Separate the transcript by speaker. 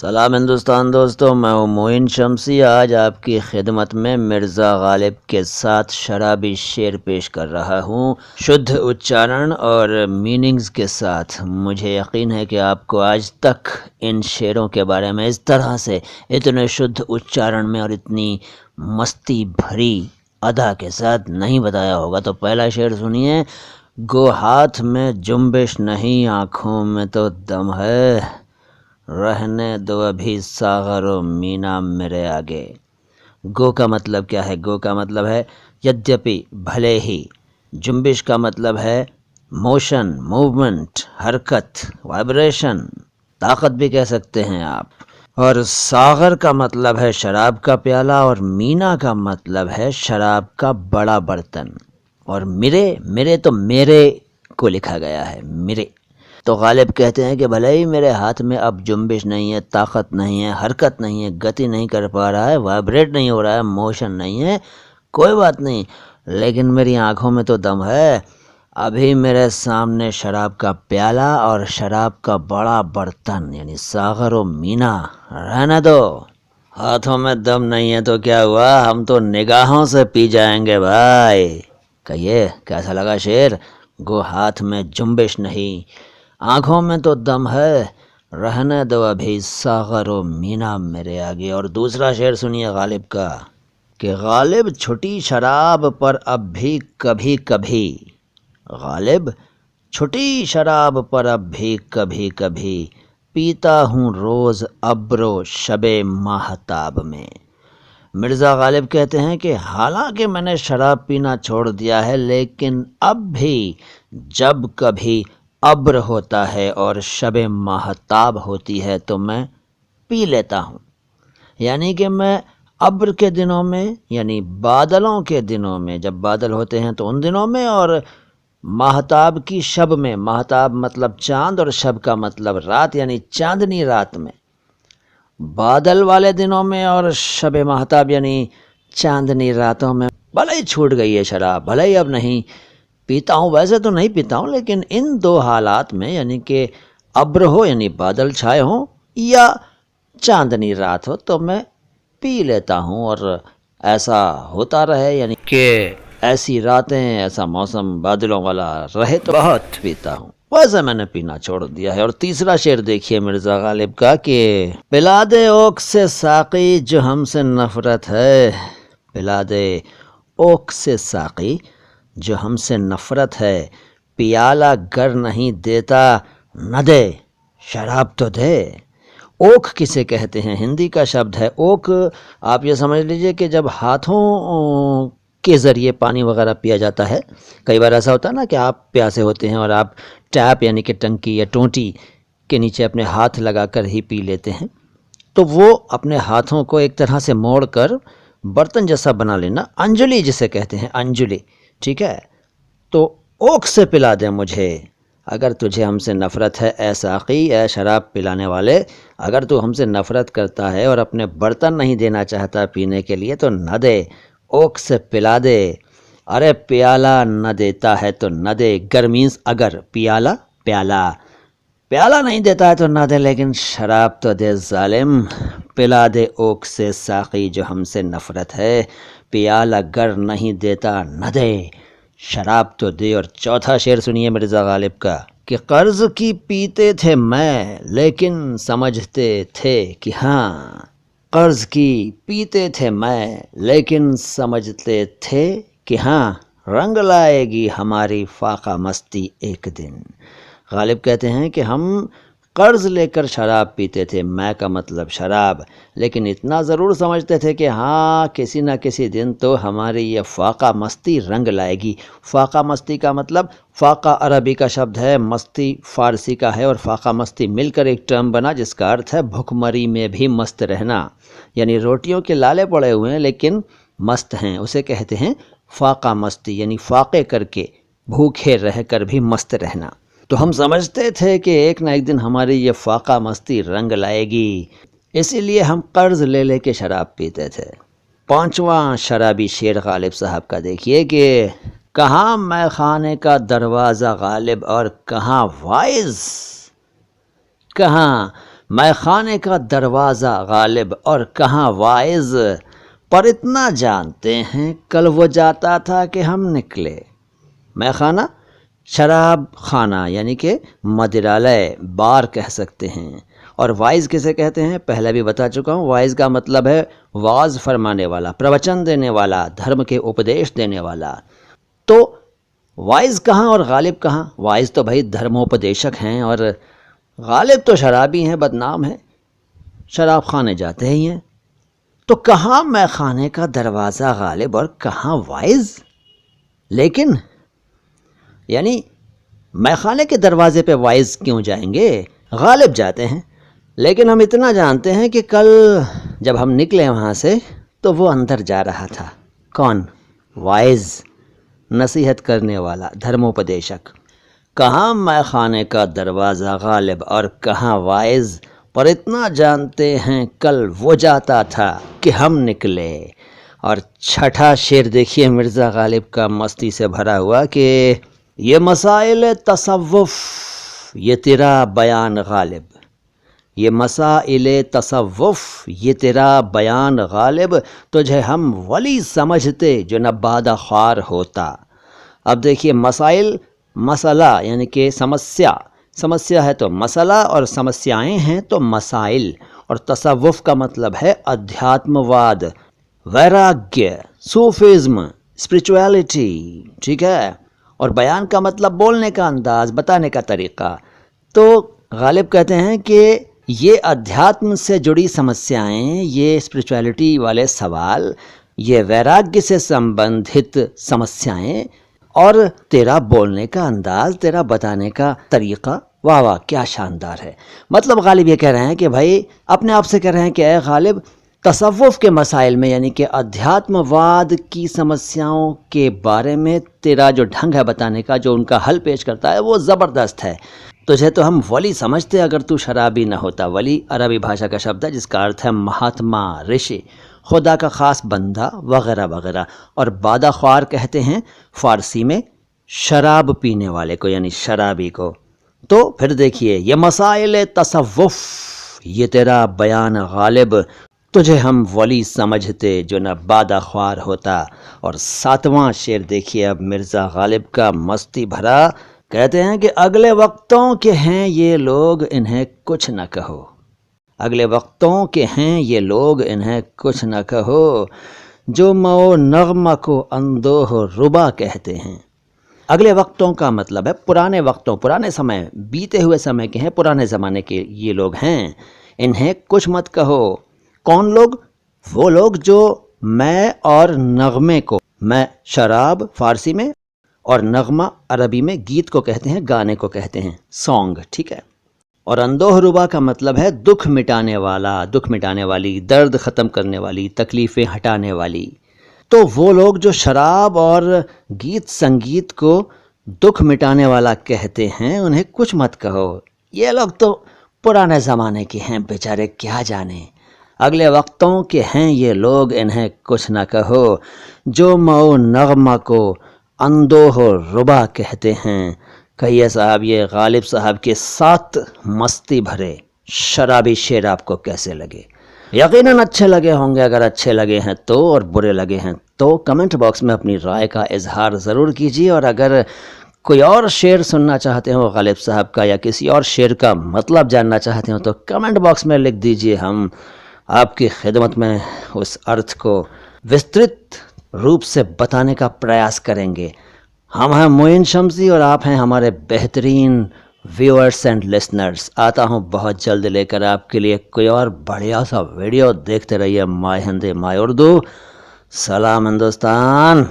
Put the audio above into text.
Speaker 1: سلام ہندوستان دوستوں، میں ہوں معین شمسی۔ آج آپ کی خدمت میں مرزا غالب کے ساتھ شرابی شعر پیش کر رہا ہوں، شدھ اچارن اور میننگز کے ساتھ۔ مجھے یقین ہے کہ آپ کو آج تک ان شعروں کے بارے میں اس طرح سے اتنے شدھ اچارن میں اور اتنی مستی بھری ادا کے ساتھ نہیں بتایا ہوگا۔ تو پہلا شعر سنیے۔ گو ہاتھ میں جنبش نہیں، آنکھوں میں تو دم ہے، رہنے دو ابھی ساغر و مینا میرے آگے۔ گو کا مطلب کیا ہے؟ گو کا مطلب ہے یدیپی، بھلے ہی۔ جنبش کا مطلب ہے موشن، موومنٹ، حرکت، وائبریشن، طاقت بھی کہہ سکتے ہیں آپ۔ اور ساغر کا مطلب ہے شراب کا پیالہ، اور مینا کا مطلب ہے شراب کا بڑا برتن۔ اور میرے تو میرے کو لکھا گیا ہے، میرے۔ تو غالب کہتے ہیں کہ بھلے ہی میرے ہاتھ میں اب جنبش نہیں ہے، طاقت نہیں ہے، حرکت نہیں ہے، گتی نہیں کر پا رہا ہے، وائبریٹ نہیں ہو رہا ہے، موشن نہیں ہے، کوئی بات نہیں، لیکن میری آنکھوں میں تو دم ہے۔ ابھی میرے سامنے شراب کا پیالہ اور شراب کا بڑا برتن یعنی ساغر و مینا، رہنے دو۔ ہاتھوں میں دم نہیں ہے تو کیا ہوا، ہم تو نگاہوں سے پی جائیں گے بھائی۔ کہیے کیسا لگا شعر؟ گو ہاتھ میں جنبش نہیں، آنکھوں میں تو دم ہے، رہنے دو ابھی ساغر و مینا میرے آگے۔ اور دوسرا شعر سنیے غالب کا کہ غالب چھٹی شراب پر اب بھی کبھی کبھی، غالب چھٹی شراب پر اب بھی کبھی کبھی، پیتا ہوں روز ابر و شب ماہتاب میں۔ مرزا غالب کہتے ہیں کہ حالانکہ میں نے شراب پینا چھوڑ دیا ہے، لیکن اب بھی جب کبھی ابر ہوتا ہے اور شب ماہتاب ہوتی ہے تو میں پی لیتا ہوں۔ یعنی کہ میں ابر کے دنوں میں، یعنی بادلوں کے دنوں میں، جب بادل ہوتے ہیں تو ان دنوں میں، اور ماہتاب کی شب میں، ماہتاب مطلب چاند اور شب کا مطلب رات، یعنی چاندنی رات میں، بادل والے دنوں میں اور شب ماہتاب یعنی چاندنی راتوں میں بھلے ہی چھوٹ گئی ہے شراب، بھلے ہی اب نہیں پیتا ہوں، ویسے تو نہیں پیتا ہوں، لیکن ان دو حالات میں، یعنی کہ ابر ہو یعنی بادل چھائے ہوں یا چاندنی رات ہو، تو میں پی لیتا ہوں، اور ایسا ہوتا رہے، یعنی کہ ایسی راتیں، ایسا موسم بادلوں والا رہے تو بہت پیتا ہوں، ویسے میں نے پینا چھوڑ دیا ہے۔ اور تیسرا شعر دیکھیے مرزا غالب کا کہ پلا دے اوک سے ساقی جو ہم سے نفرت ہے، پلا دے اوک سے ساقی جو ہم سے نفرت ہے، پیالہ گر نہیں دیتا نہ دے، شراب تو دے۔ اوک کسے کہتے ہیں؟ ہندی کا شبد ہے اوک۔ آپ یہ سمجھ لیجئے کہ جب ہاتھوں کے ذریعے پانی وغیرہ پیا جاتا ہے، کئی بار ایسا ہوتا ہے نا کہ آپ پیاسے ہوتے ہیں اور آپ ٹیپ یعنی کہ ٹنکی یا ٹونٹی کے نیچے اپنے ہاتھ لگا کر ہی پی لیتے ہیں، تو وہ اپنے ہاتھوں کو ایک طرح سے موڑ کر برتن جیسا بنا لینا، انجلی جسے کہتے ہیں، انجلی، ٹھیک ہے؟ تو اوک سے پلا دے مجھے، اگر تجھے ہم سے نفرت ہے اے ساقی، اے شراب پلانے والے، اگر تو ہم سے نفرت کرتا ہے اور اپنے برتن نہیں دینا چاہتا پینے کے لیے تو نہ دے، اوک سے پلا دے۔ ارے پیالہ نہ دیتا ہے تو نہ دے، گر مینس اگر، پیالہ پیالہ، پیالہ نہیں دیتا ہے تو نہ دے، لیکن شراب تو دے ظالم، پلا دے اوک سے ساقی جو ہم سے نفرت ہے، پیالہ گر نہیں دیتا نہ دے، شراب تو دے۔ اور چوتھا شعر سنیے مرزا غالب کا کہ قرض کی پیتے تھے میں لیکن سمجھتے تھے کہ ہاں، قرض کی پیتے تھے میں لیکن سمجھتے تھے کہ ہاں، رنگ لائے گی ہماری فاقہ مستی ایک دن۔ غالب کہتے ہیں کہ ہم قرض لے کر شراب پیتے تھے، میں کا مطلب شراب، لیکن اتنا ضرور سمجھتے تھے کہ ہاں، کسی نہ کسی دن تو ہماری یہ فاقہ مستی رنگ لائے گی۔ فاقہ مستی کا مطلب، فاقہ عربی کا شبد ہے، مستی فارسی کا ہے، اور فاقہ مستی مل کر ایک ٹرم بنا جس کا ارتھ ہے بھوک مری میں بھی مست رہنا، یعنی روٹیوں کے لالے پڑے ہوئے ہیں لیکن مست ہیں، اسے کہتے ہیں فاقہ مستی، یعنی فاقے کر کے بھوکے رہ کر بھی مست رہنا۔ تو ہم سمجھتے تھے کہ ایک نہ ایک دن ہماری یہ فاقہ مستی رنگ لائے گی، اسی لیے ہم قرض لے لے کے شراب پیتے تھے۔ پانچواں شرابی شعر غالب صاحب کا دیکھیے کہ کہاں میں خانے کا دروازہ غالب اور کہاں وائز، کہاں میں خانے کا دروازہ غالب اور کہاں واعظ، پر اتنا جانتے ہیں کل وہ جاتا تھا کہ ہم نکلے۔ میں خانہ شراب خانہ یعنی کہ مدرالے، بار کہہ سکتے ہیں۔ اور وائز کسے کہتے ہیں پہلے بھی بتا چکا ہوں، وائز کا مطلب ہے واز فرمانے والا، پروچن دینے والا، دھرم کے اپدیش دینے والا۔ تو وائز کہاں اور غالب کہاں؟ وائز تو بھائی دھرموپدیشک ہیں اور غالب تو شرابی ہیں، بدنام ہیں، شراب خانے جاتے ہی ہیں۔ تو کہاں میں خانے کا دروازہ غالب اور کہاں وائز؟ لیکن یعنی میں خانے کے دروازے پہ وائز کیوں جائیں گے؟ غالب جاتے ہیں، لیکن ہم اتنا جانتے ہیں کہ کل جب ہم نکلے وہاں سے تو وہ اندر جا رہا تھا۔ کون؟ وائز، نصیحت کرنے والا، دھرموپدیشک۔ کہاں میں خانے کا دروازہ غالب اور کہاں وائز، پر اتنا جانتے ہیں کل وہ جاتا تھا کہ ہم نکلے۔ اور چھٹا شعر دیکھیے مرزا غالب کا مستی سے بھرا ہوا کہ یہ مسائل تصوف یہ تیرا بیان غالب، یہ مسائل تصوف یہ تیرا بیان غالب، تجھے ہم ولی سمجھتے جو نہ بادہ خوار ہوتا۔ اب دیکھیے مسائل، مسئلہ یعنی کہ سمسیا ہے تو مسئلہ، اور سمسیائیں ہیں تو مسائل، اور تصوف کا مطلب ہے ادھیاتم واد، ویراگیہ، صوفیزم، اسپریچویلٹی، ٹھیک ہے۔ اور بیان کا مطلب بولنے کا انداز، بتانے کا طریقہ۔ تو غالب کہتے ہیں کہ یہ ادھیاتم سے جڑی سمسیائیں، یہ اسپریچویلٹی والے سوال، یہ ویراگیہ سے سمبندھت سمسیائیں، اور تیرا بولنے کا انداز، تیرا بتانے کا طریقہ، واہ واہ کیا شاندار ہے۔ مطلب غالب یہ کہہ رہے ہیں کہ بھائی اپنے آپ سے کہہ رہے ہیں کہ اے غالب، تصوف کے مسائل میں یعنی کہ ادھیاتم واد کی سمسیاؤں کے بارے میں تیرا جو ڈھنگ ہے بتانے کا، جو ان کا حل پیش کرتا ہے، وہ زبردست ہے۔ تجھے تو ہم ولی سمجھتے اگر تو شرابی نہ ہوتا۔ ولی عربی بھاشا کا شبد ہے جس کا ارتھ ہے مہاتما، رشی، خدا کا خاص بندہ وغیرہ وغیرہ۔ اور بادہ خوار کہتے ہیں فارسی میں شراب پینے والے کو، یعنی شرابی کو۔ تو پھر دیکھیے یہ مسائل تصوف یہ تیرا بیان غالب، تجھے ہم ولی سمجھتے جو نہ بادہ خوار ہوتا۔ اور ساتواں شعر دیکھیے اب مرزا غالب کا مستی بھرا، کہتے ہیں کہ اگلے وقتوں کے ہیں یہ لوگ انہیں کچھ نہ کہو، اگلے وقتوں کے ہیں یہ لوگ انہیں کچھ نہ کہو، جو مئو نغمہ کو اندوہ ربا کہتے ہیں۔ اگلے وقتوں کا مطلب ہے پرانے وقتوں، پرانے سمے، بیتے ہوئے سمے کے ہیں، پرانے زمانے کے یہ لوگ ہیں، انہیں کچھ مت کہو۔ کون لوگ؟ وہ لوگ جو میں اور نغمے کو، میں شراب فارسی میں اور نغمہ عربی میں گیت کو کہتے ہیں، گانے کو کہتے ہیں، سانگ، ٹھیک ہے۔ اور اندوہ ربا کا مطلب ہے دکھ مٹانے والا، دکھ مٹانے والی، درد ختم کرنے والی، تکلیفیں ہٹانے والی۔ تو وہ لوگ جو شراب اور گیت سنگیت کو دکھ مٹانے والا کہتے ہیں، انہیں کچھ مت کہو۔ یہ لوگ تو پرانے زمانے کے ہیں بیچارے، کیا جانے۔ اگلے وقتوں کے ہیں یہ لوگ انہیں کچھ نہ کہو، جو مئو نغمہ کو اندوہ ربا کہتے ہیں۔ کہیے صاحب یہ غالب صاحب کے 7 مستی بھرے شرابی شعر آپ کو کیسے لگے؟ یقیناً اچھے لگے ہوں گے۔ اگر اچھے لگے ہیں تو، اور برے لگے ہیں تو کمنٹ باکس میں اپنی رائے کا اظہار ضرور کیجیے۔ اور اگر کوئی اور شعر سننا چاہتے ہو غالب صاحب کا، یا کسی اور شعر کا مطلب جاننا چاہتے ہو، تو کمنٹ باکس میں لکھ دیجیے، ہم آپ کی خدمت میں اس ارتھ کو وسترت روپ سے بتانے کا پریاس کریں گے۔ ہم ہیں معین شمسی اور آپ ہیں ہمارے بہترین ویورز اینڈ لسنرز۔ آتا ہوں بہت جلد لے کر آپ کے لیے کوئی اور بڑھیا سا ویڈیو۔ دیکھتے رہیے مائی ہندی مائی اردو۔ سلام ہندوستان۔